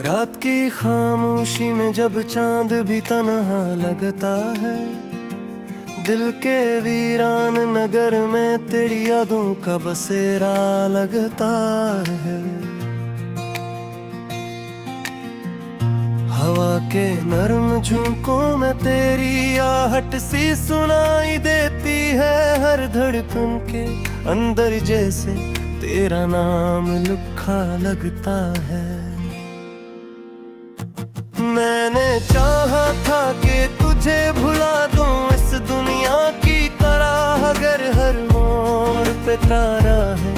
रात की खामोशी में जब चांद भी तन्हा लगता है, दिल के वीरान नगर में तेरी यादों का बसेरा लगता है। हवा के नरम झोंकों में तेरी आहट सी सुनाई देती है, हर धड़कन के अंदर जैसे तेरा नाम लिखा लगता है। मैंने चाहा था कि तुझे भुला दूं इस दुनिया की तरह, अगर हर मोड़ पे तारा है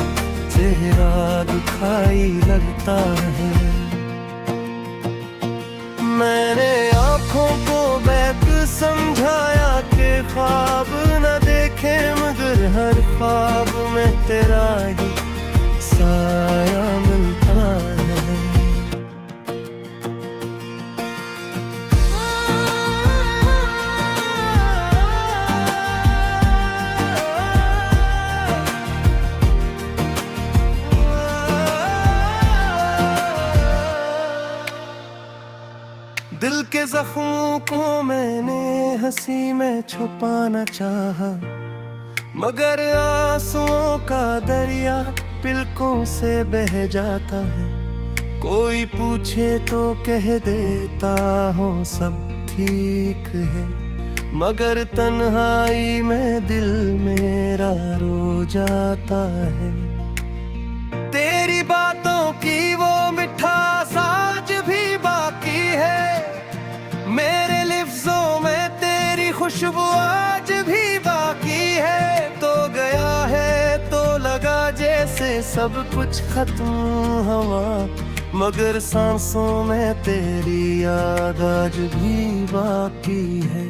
चेहरा दुखाई लगता है। मैंने आँखों को बैक समझाया कि ख्वाब न देखे, मगर हर ख्वाब में तेरा ही साया मिलता है। दिल के जख्मों को मैंने हंसी में छुपाना चाहा, मगर आंसुओं का दरिया पलकों से बह जाता है। कोई पूछे तो कह देता हूँ सब ठीक है, मगर तन्हाई में दिल मेरा रो जाता है। तेरी बातों की वो मिठास आज भी बाकी है, मेरे लिफ्ज़ों में तेरी खुशबू आज भी बाकी है। तो गया है तो लगा जैसे सब कुछ खत्म हुआ, मगर सांसों में तेरी याद आज भी बाकी है।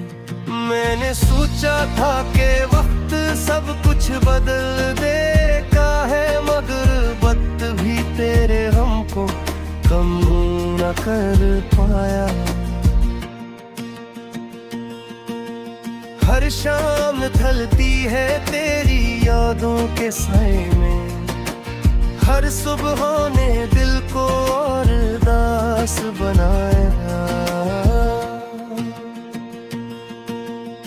मैंने सोचा था कि वक्त सब कुछ बदल देगा है, मगर वक्त भी तेरे हमको कम न कर पाया। हर शाम ढलती है तेरी यादों के साए में, हर सुबह ने दिल को और उदास बनाया।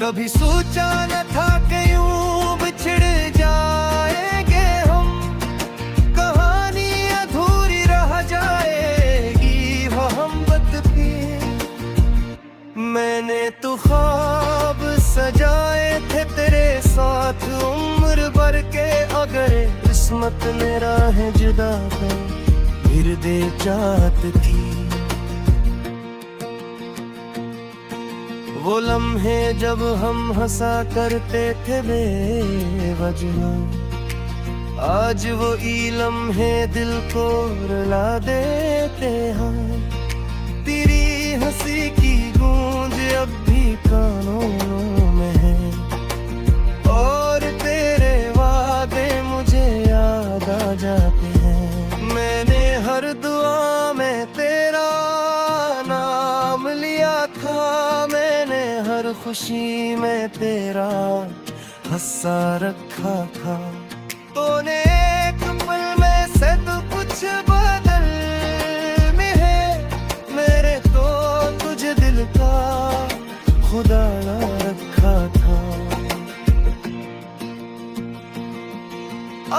कभी सोचा न था कि यूं बिछड़ जाएंगे हम, कहानी अधूरी रह जाएगी वो मोहब्बत भी। मैंने तो ख्वाब सजाए थे तेरे साथ उम्र भर के, अगर किस्मत में राहें जुदा है फिर दे जात थी। वो लम्हे जब हम हंसा करते थे बेवजह, आज वो ई लम्हे दिल को रुला देते हैं। तेरी हंसी की गूंज अब भी कानों में है, और तेरे वादे मुझे याद आ जाते हैं। मैंने हर दुआ में तेरा नाम लिया था, मैंने हर खुशी में तेरा हंसा रखा था। तूने एक पल में सब कुछ बदल में है, मेरे तो तुझे दिल का खुदा ना रखा था।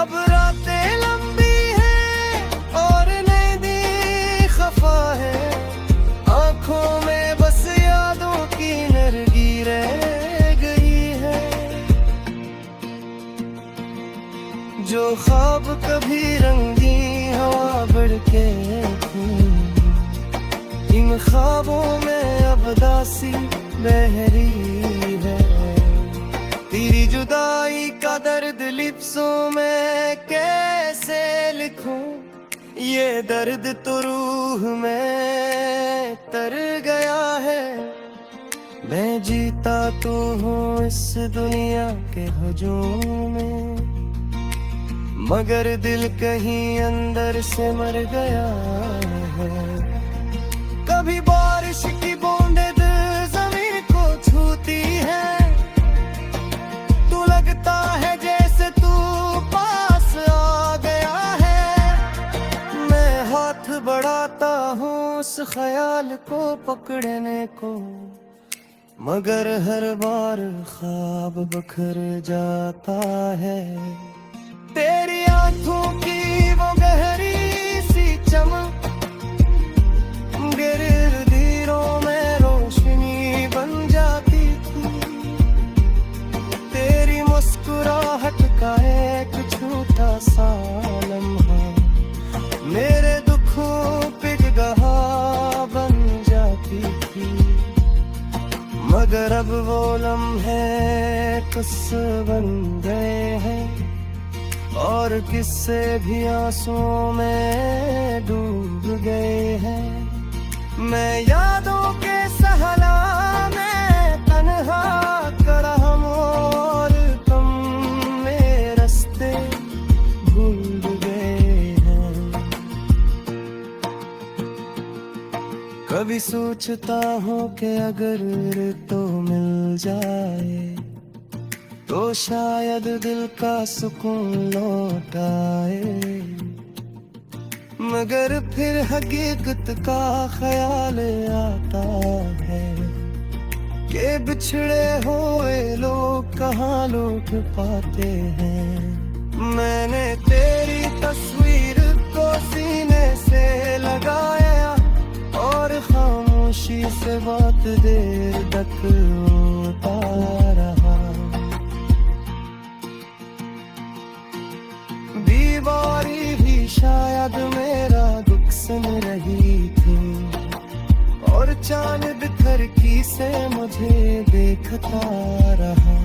अब रातें लंबी है और नींदें खफा है, आंखों में बस यादों की नरगी रह गई है। जो ख्वाब कभी रंगी हवा बढ़ के थी, इन ख्वाबों में अब दासी बहरी है। तेरी जुदाई का दर्द लिप्सों में कैसे लिखूं, ये दर्द तो रूह में तर गया है। मैं जीता तो हूँ इस दुनिया के हजूम में, मगर दिल कहीं अंदर से मर गया है। कभी बारिश की बूंदें जमीन को छूती है, तू लगता है जैसे तू पास आ गया है। मैं हाथ बढ़ाता हूँ उस ख्याल को पकड़ने को, मगर हर बार ख्वाब बखर जाता है। तेरी आंखों की वो गहरी सी चमक गिरदिरों में रोशनी बन जाती थी। तेरी मुस्कुराहट का एक छोटा सा लम्हा मेरे दुखों पे गहा बन जाती थी। मगर अब वो लम्हे किस्से बन गए हैं और किस्से भी आंसुओं में डूब गए हैं। मैं यादों के सहला में तन्हा खड़ा हूँ और तुम मेरे रास्ते भूल गए हैं। कभी सोचता हूँ कि अगर तो मिल जाए तो शायद दिल का सुकून लौट आए। मगर फिर हकीकत का ख्याल आता है कि बिछड़े हुए लोग कहाँ लौट पाते हैं। मैंने तेरी तस्वीर को सीने से लगाया और खामोशी से बहुत देर तक रोता रहा। दीवारी भी शायद मेरा दुख सुन रही थी और चांद बिखर की से मुझे देखता रहा।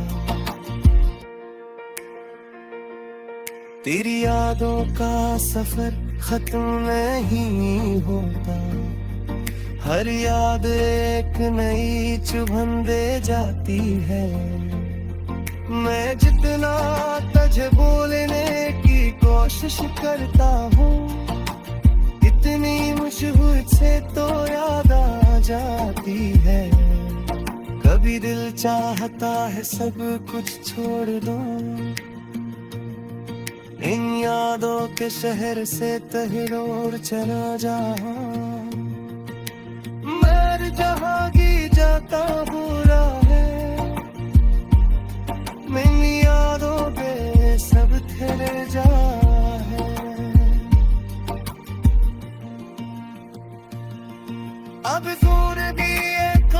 तेरी यादों का सफर खत्म नहीं होता, हर याद एक नई चुभन दे जाती है। मैं जितना तुझे बोलने की कोशिश करता हूँ, इतनी मुझसे तो याद आ जाती है। कभी दिल चाहता है सब कुछ छोड़ दूं, इन यादों के शहर से तहरोर चला जाऊं। मर जहाँ की जाता बुरा है, मेरी यादों पे सब ठहर जा है। अब दूर भी एक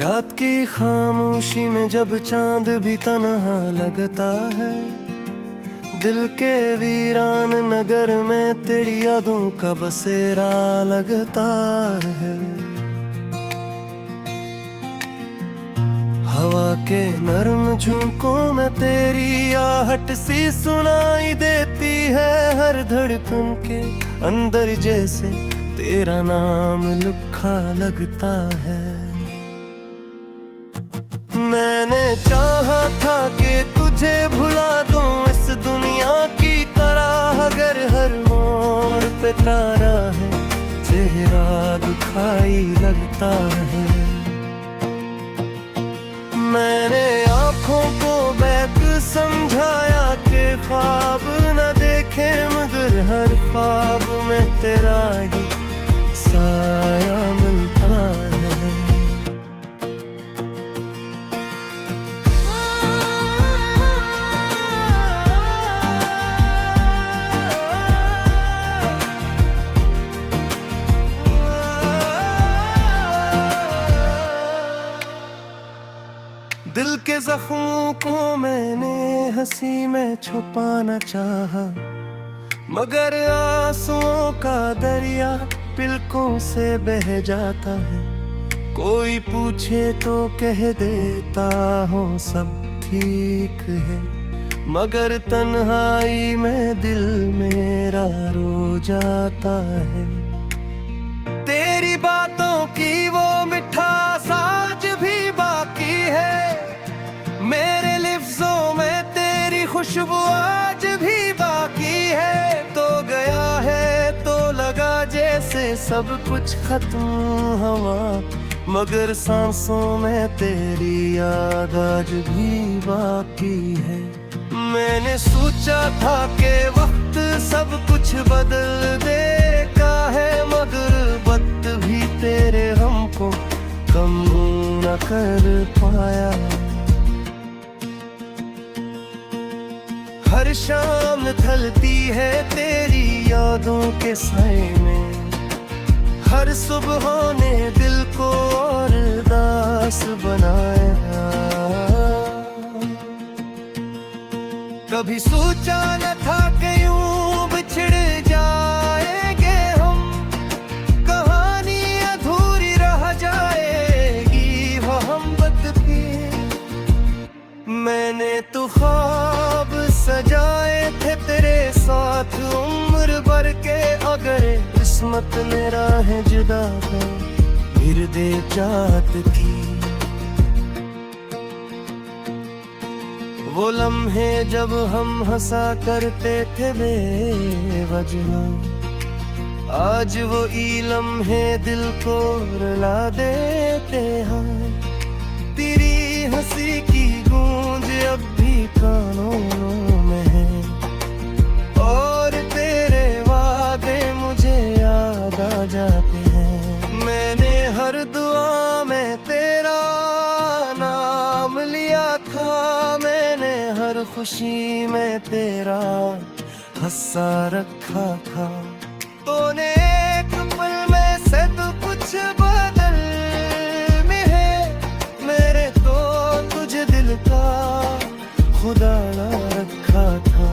रात की खामोशी में जब चांद भी तन्हा लगता है, दिल के वीरान नगर में तेरी यादों का बसेरा लगता है। हवा के नरम झोंकों में तेरी आहट सी सुनाई देती है। हर धड़कन के अंदर जैसे तेरा नाम लिखा लगता है। मैंने चाहा था कि तुझे भुला दूं इस दुनिया की तरह, अगर हर मोड़ पे तारा है चेहरा दुखाई लगता है। मैंने आँखों को बैक समझाया कि ख्वाब न देखे, मगर हर ख्वाब में तेरा ही साया मिलता है। दिल के जख्मों को मैंने हंसी में छुपाना चाहा, मगर आंसुओं का दरिया पलकों से बह जाता है। कोई पूछे तो कह देता हूँ सब ठीक है, मगर तन्हाई में दिल मेरा रो जाता है। तेरी बातों की वो मिठास आज भी बाकी है, मेरे लिफ्ज़ों में तेरी खुशबू आज भी बाकी है। तो गया है तो लगा जैसे सब कुछ खत्म, हवा मगर सांसों में तेरी याद आज भी बाकी है। मैंने सोचा था कि वक्त सब कुछ बदल देगा है, मगर वक्त भी तेरे हमको कम न कर पाया। हर शाम ढलती है तेरी यादों के साए में, हर सुबह ने दिल को और उदास बनाया। कभी सोचा न था कि यूं बिछड़ जाएंगे हम, कहानी अधूरी रह जाएगी मोहब्बत की। मैंने तो ख्वाब सजाए थे तेरे साथ उम्र भर के, अगर किस्मत ने राहें जुदा है फिर दे जात की। वो लम्हे जब हम हंसा करते थे बेवजह, आज वो ई लम्हे दिल को रुला देते हैं। तेरी हंसी की गूंज अब भी कानों में है, और तेरे वादे मुझे याद आ जाते हैं। मैंने हर दुआ में तेरा नाम लिया था, मैंने हर खुशी में तेरा हंसा रखा था। तूने एक पल में से तो कुछ बदल में है, मेरे तो तुझे दिल का खुदा ना रखा था।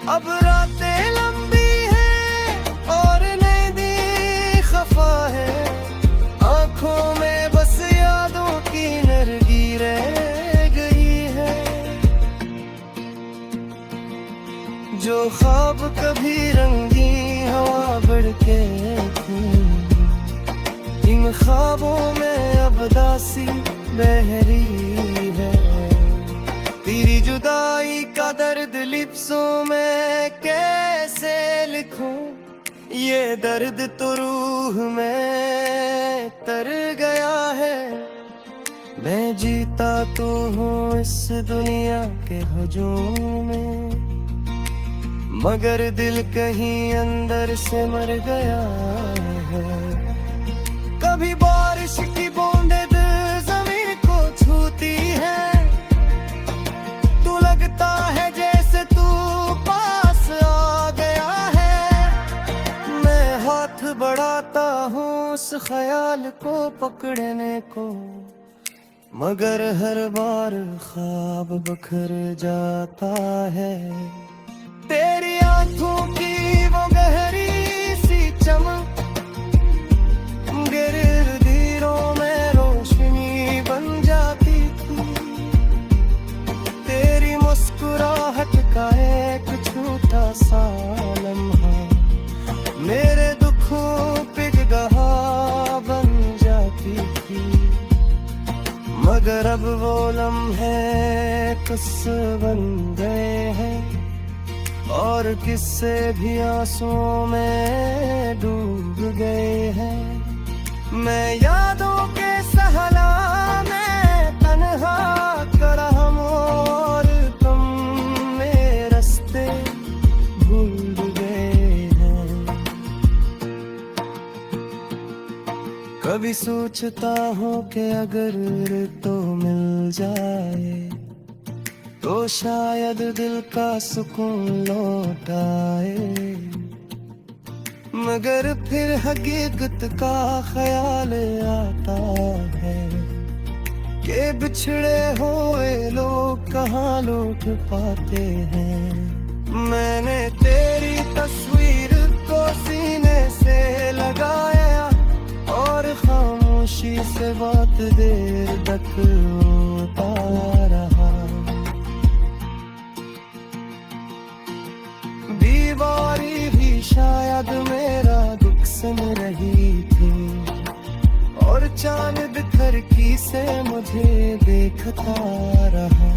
अब रातें लंबी है और नींदें खफा है, आंखों में बस यादों की नरगी रह गई है। जो ख्वाब कभी रंगी हवा बढ़ के थी, इन ख्वाबों में अब दासी बहरी है। तेरी जुदाई का दर्द लिप्सों में कैसे लिखूं, ये दर्द तो रूह में तर गया है। मैं जीता तो हूँ इस दुनिया के हुजूम में, मगर दिल कहीं अंदर से मर गया है। कभी बारिश की बूंदें जमीन को छूती है, तू लगता है जैसे तू पास आ गया है। मैं हाथ बढ़ाता हूँ उस ख्याल को पकड़ने को, मगर हर बार ख्वाब बखर जाता है। तेरी आंखों की वो गहरी सी चमक गिरदिरों में रोशनी बन जाती थी। तेरी मुस्कुराहट का एक छोटा सा लम्हा मेरे दुखों पे गहा बन जाती थी। मगर अब वो लम्हे किस्से बन गए हैं, और किस्से भी आंसुओं में डूब गए हैं। मैं यादों के सहला में तन्हा खड़ा हूँ, और तुम मेरे रास्ते भूल गए हैं। कभी सोचता हूँ कि अगर तो मिल जाए तो शायद दिल का सुकून लौट आए, मगर फिर हकीकत का ख्याल आता है कि बिछड़े हुए लोग कहाँ लौट पाते हैं। मैंने तेरी तस्वीर को सीने से लगाया, और खामोशी से बात देर तक होता रहा। दीवारी भी शायद मेरा दुख सुन रही थी, और चांद बिखर की से मुझे देखता रहा।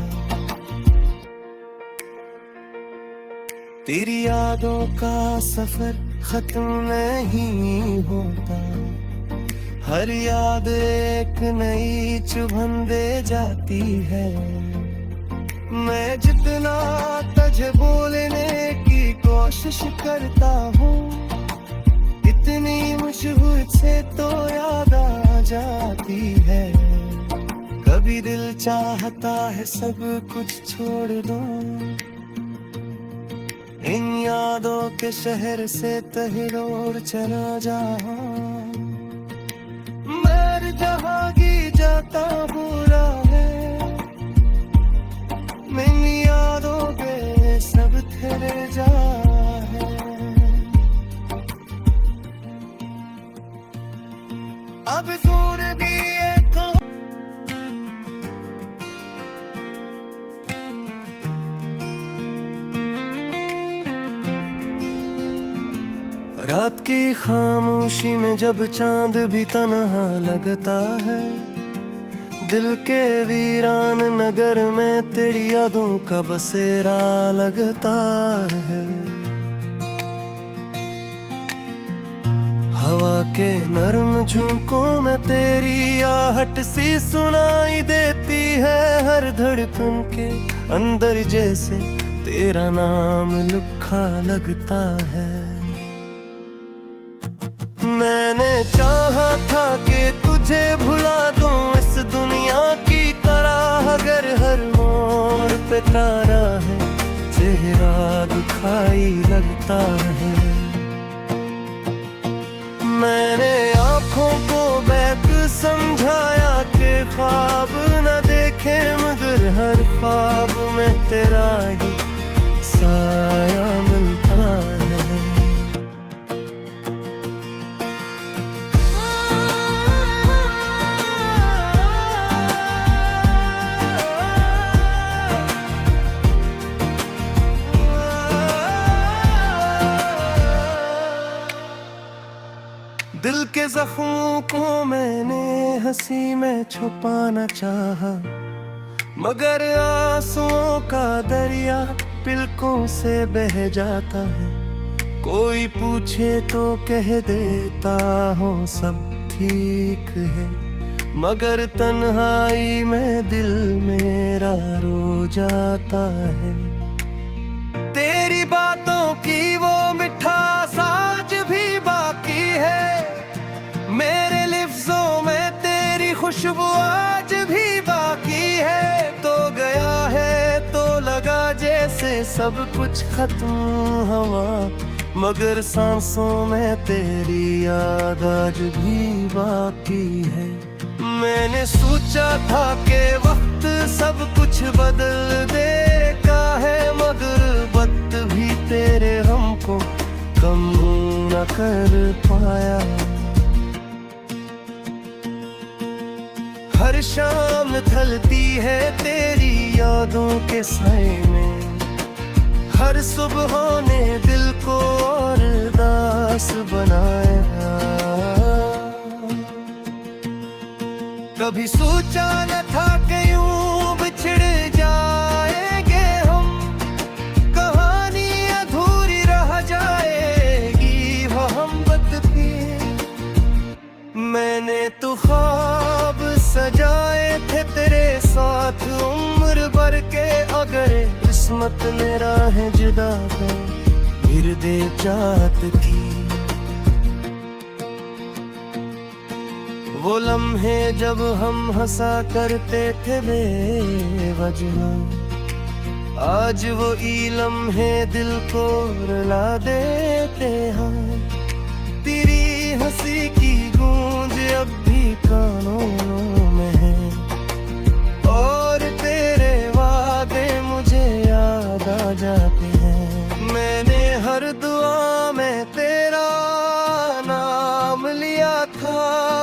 तेरी यादों का सफर खत्म नहीं होता। हर याद एक नई चुभन दे जाती है। मैं जितना तुझे बोलने की कोशिश करता हूँ, इतनी मुझे से तो याद आ जाती है। कभी दिल चाहता है सब कुछ छोड़ दूं, इन यादों के शहर से तहिरोर चला जाऊं। मर जहाँ की जाता बुरा है, इन यादों के सब तेरे जा है। अब दूर भी एक रात की खामोशी में जब चांद भी तन्हा लगता है, दिल के वीरान नगर में तेरी यादों का बसेरा लगता है। हवा के नरम झोंकों में तेरी आहट सी सुनाई देती है। हर धड़कन के अंदर जैसे तेरा नाम लिखा लगता है। मैंने चाहा था कि तुझे भुला दूं इस दुनिया की तरह, अगर हर मोड़ पे तारा है चेहरा दुखाई लगता है। मैंने आँखों को बैक समझाया कि ख्वाब न देखे, मगर हर ख्वाब में तेरा ही साया मिलता है। दिल के जख्मों को मैंने हंसी में छुपाना चाहा, मगर आंसुओं का दरिया पलकों से बह जाता है। कोई पूछे तो कह देता हूँ सब ठीक है, मगर तन्हाई में दिल मेरा रो जाता है। तेरी बातों की वो मिठास आज भी बाकी है, मेरे लिफ्ज़ों में तेरी खुशबू आज भी बाकी है। तो गया है तो लगा जैसे सब कुछ खत्म हुआ, मगर सांसों में तेरी याद आज भी बाकी है। मैंने सोचा था कि वक्त सब कुछ बदल देगा है, मगर वक्त भी तेरे हमको कम न कर पाया। हर शाम ढलती है तेरी यादों के साए में, हर सुबह ने दिल को और उदास बनाया। कभी सोचा न था कि यूं बिछड़ जाएंगे हम, कहानी अधूरी रह जाएगी वो हम बदपी। मैंने तो ख्वाब सजाए थे तेरे साथ उम्र भर के, अगर किस्मत ने राहें जुदा कर फिर दे जात की। वो लम्हे जब हम हंसा करते थे बेवजह, आज वो ई लम्हे दिल को रुला देते हैं। तेरी हंसी की गूंज अब भी कानों में है, और तेरे वादे मुझे याद आ जाते हैं। मैंने हर दुआ में तेरा नाम लिया था,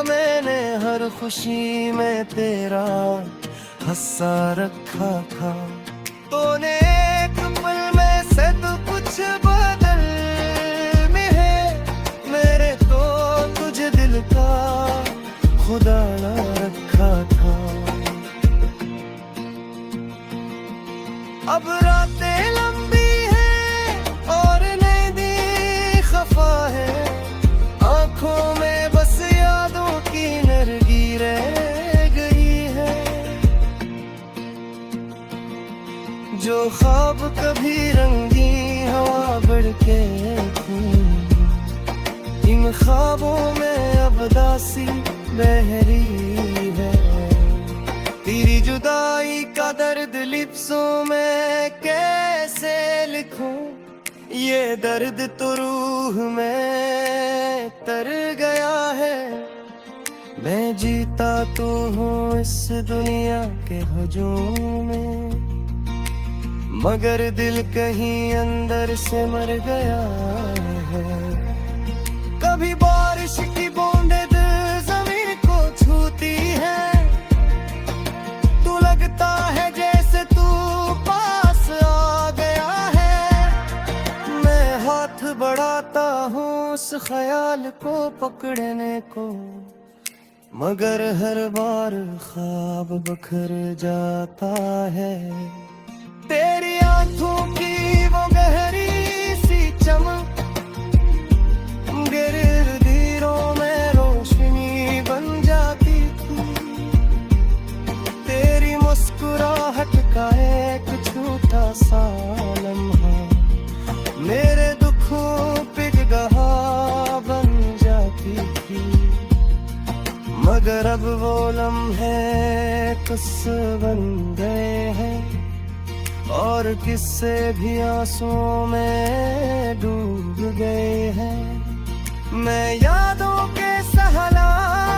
मैंने हर खुशी में तेरा हंसा रखा था। तूने एक पल में सब कुछ बदल में है, मेरे तो तुझे दिल का खुदा ना रखा था। अब रातें लंबी है और नींदें खफा ख्वाबों में अब दासी बहरी है। तेरी जुदाई का दर्द लिप्सों में कैसे लिखूं, ये दर्द तो रूह में तर गया है। मैं जीता तो हूँ इस दुनिया के हुजूम में, मगर दिल कहीं अंदर से मर गया है। कभी बारिश की बूंदें दिल जमीन को छूती है, तू लगता है जैसे तू पास आ गया है। मैं हाथ बढ़ाता हूँ उस ख्याल को पकड़ने को, मगर हर बार ख्वाब बखर जाता है। तेरी आंखों की वो गहरी सी चमक गिरगिरों में रोशनी बन जाती थी। तेरी मुस्कुराहट का एक छोटा सा लम्हा मेरे दुखों पे गहा बन जाती थी। मगर अब वो लम्हे किस बन गए हैं, और किससे भी आंसुओं में डूब गए हैं। मैं यादों के सहला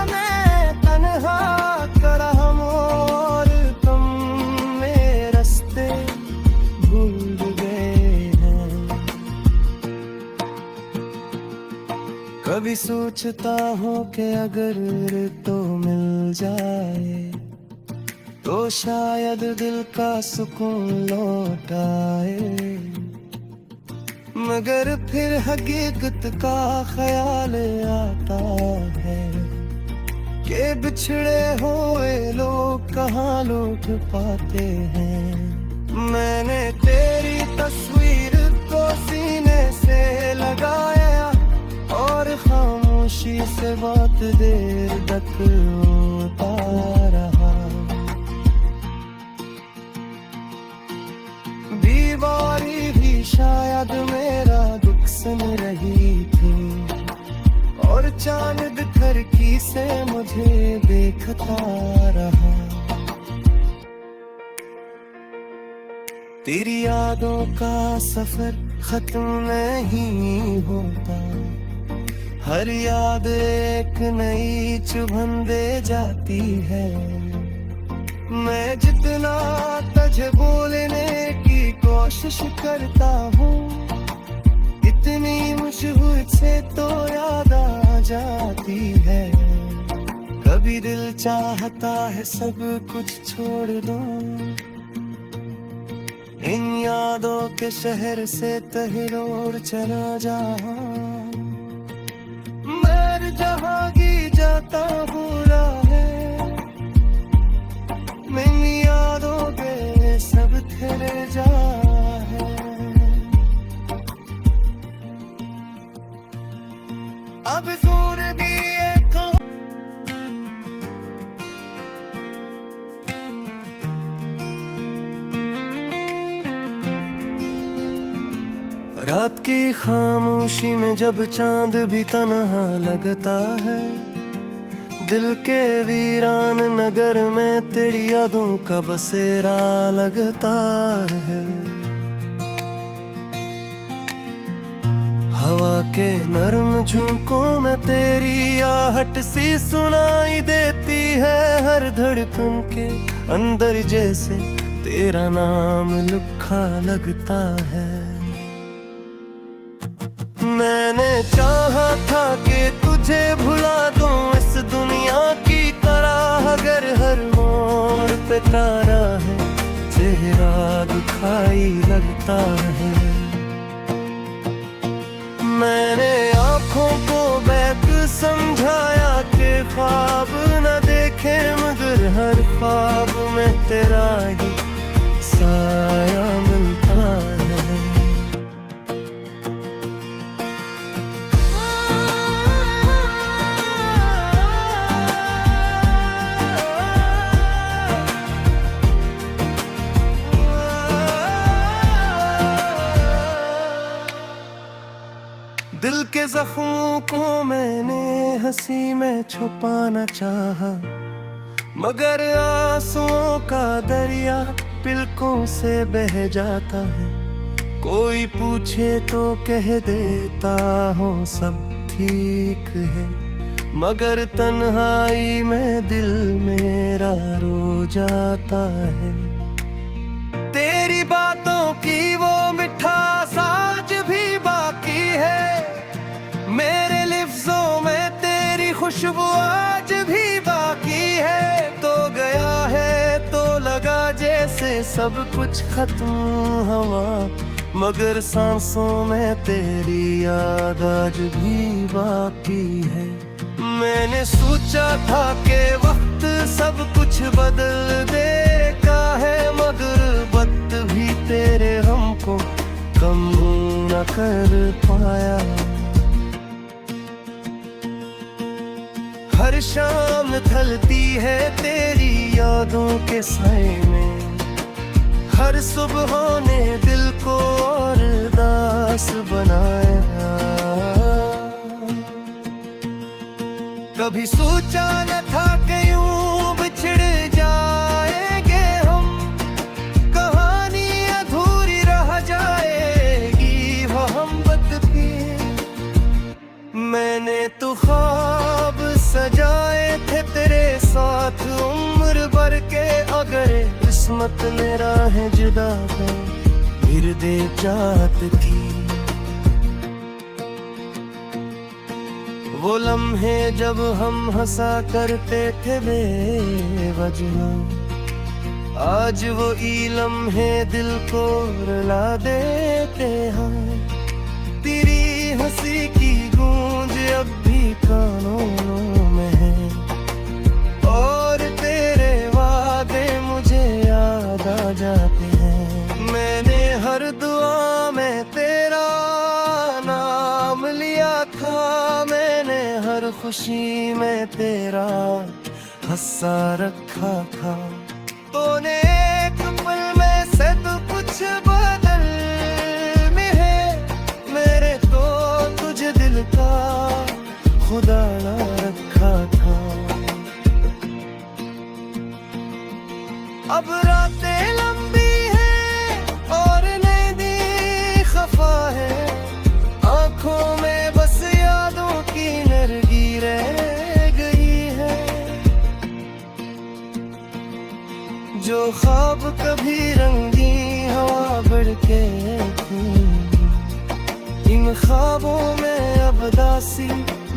में तन्हा खड़ा हूँ, और तुम मेरे रास्ते भूल गए हैं। कभी सोचता हूँ कि अगर तो मिल जाए तो शायद दिल का सुकून लौट आए। मगर फिर हकीकत का ख्याल आता है कि बिछड़े हुए लोग कहाँ लौट पाते हैं। मैंने तेरी तस्वीर को सीने से लगाया, और खामोशी से बहुत देर तक रोता रहा। दीवारी भी शायद मेरा दुख सुन रही थी, और चांद खिड़की से मुझे देखता रहा। तेरी यादों का सफर खत्म नहीं होता, हर याद एक नई चुभन दे जाती है। मैं जितना तुझे बोलने की कोशिश करता हूँ, इतनी मुझसे तो याद आ जाती है। कभी दिल चाहता है सब कुछ छोड़ दूँ, इन यादों के शहर से तहिलोर चला जाऊँ। मर जहाँ की जाता बुरा है, मेरी यादों के सब तेरे जा है। अब दूर भी एक रात की खामोशी में जब चांद भी तन्हा लगता है, दिल के वीरान नगर में तेरी यादों का बसेरा लगता है। हवा के नरम झोंकों में तेरी आहट सी सुनाई देती है। हर धड़कन के अंदर जैसे तेरा नाम लिखा लगता है। मैंने चाहा था कि तुझे भुला दूं इस दुनिया की तरह, अगर हर मोड़ पे तारा है चेहरा दुखाई लगता है। मैंने आँखों को बैक समझाया कि ख्वाब न देखे, मगर हर ख्वाब में तेरा ही साया मिलता है। दिल के जख्मों को मैंने हंसी में छुपाना चाहा, मगर आंसुओं का दरिया पलकों से बह जाता है। कोई पूछे तो कह देता हूँ सब ठीक है, मगर तन्हाई में दिल मेरा रो जाता है। तेरी बातों की वो मिठास आज भी बाकी है, मेरे लिफ्ज़ों में तेरी खुशबू आज भी बाकी है। तो गया है तो लगा जैसे सब कुछ खत्म हुआ, मगर सांसों में तेरी याद आज भी बाकी है। मैंने सोचा था कि वक्त सब कुछ बदल देगा है, मगर वक्त भी तेरे हमको कम न कर पाया। हर शाम ढलती है तेरी यादों के साए में, हर सुबह ने दिल को और उदास बनाया। कभी सोचा न था कि यूं बिछड़ जाएंगे हम, कहानी अधूरी रह जाएगी मोहब्बत की। मैंने तो ख्वाब सजाए थे तेरे साथ उम्र भर के, अगर किस्मत ने राहें जुदा है फिर दे जात की। वो लम्हे जब हम हंसा करते थे बेवजह, आज वो ई लम्हे दिल को रुला देते हैं। तेरी हंसी की गूंज अब भी कानों में है, और तेरे वादे मुझे याद आ जाते हैं। मैंने हर दुआ में तेरा नाम लिया था, मैंने हर खुशी में तेरा हंसा रखा था। तूने एक पल में से तो कुछ बदल में है, मेरे तो तुझे दिल का खुदा ना रखा था। अब रातें लंबी है और नींदें खफा है, आंखों में बस यादों की नरगी रह गई है। जो ख्वाब कभी रंगी हवा बढ़ के थी, इन ख्वाबों में अब दासी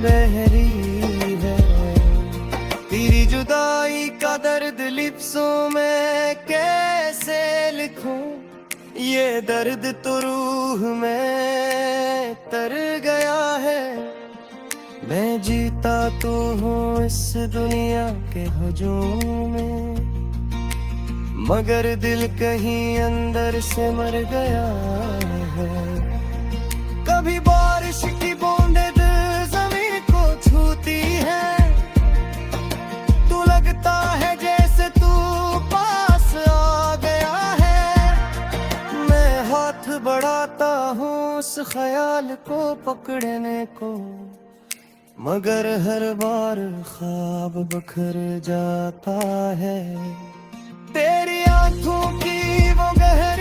बहरी है। तेरी जुदाई का दर्द लिप्सों में कैसे लिखूं, ये दर्द तो रूह में तर गया है। मैं जीता तो हूँ इस दुनिया के हुजूम में, मगर दिल कहीं अंदर से मर गया है। कभी बारिश की बूंदें जमीन को छूती है, तू लगता है जैसे तू पास आ गया है। मैं हाथ बढ़ाता हूँ उस ख्याल को पकड़ने को, मगर हर बार ख्वाब बखर जाता है। तेरी आंखों की वो गहरी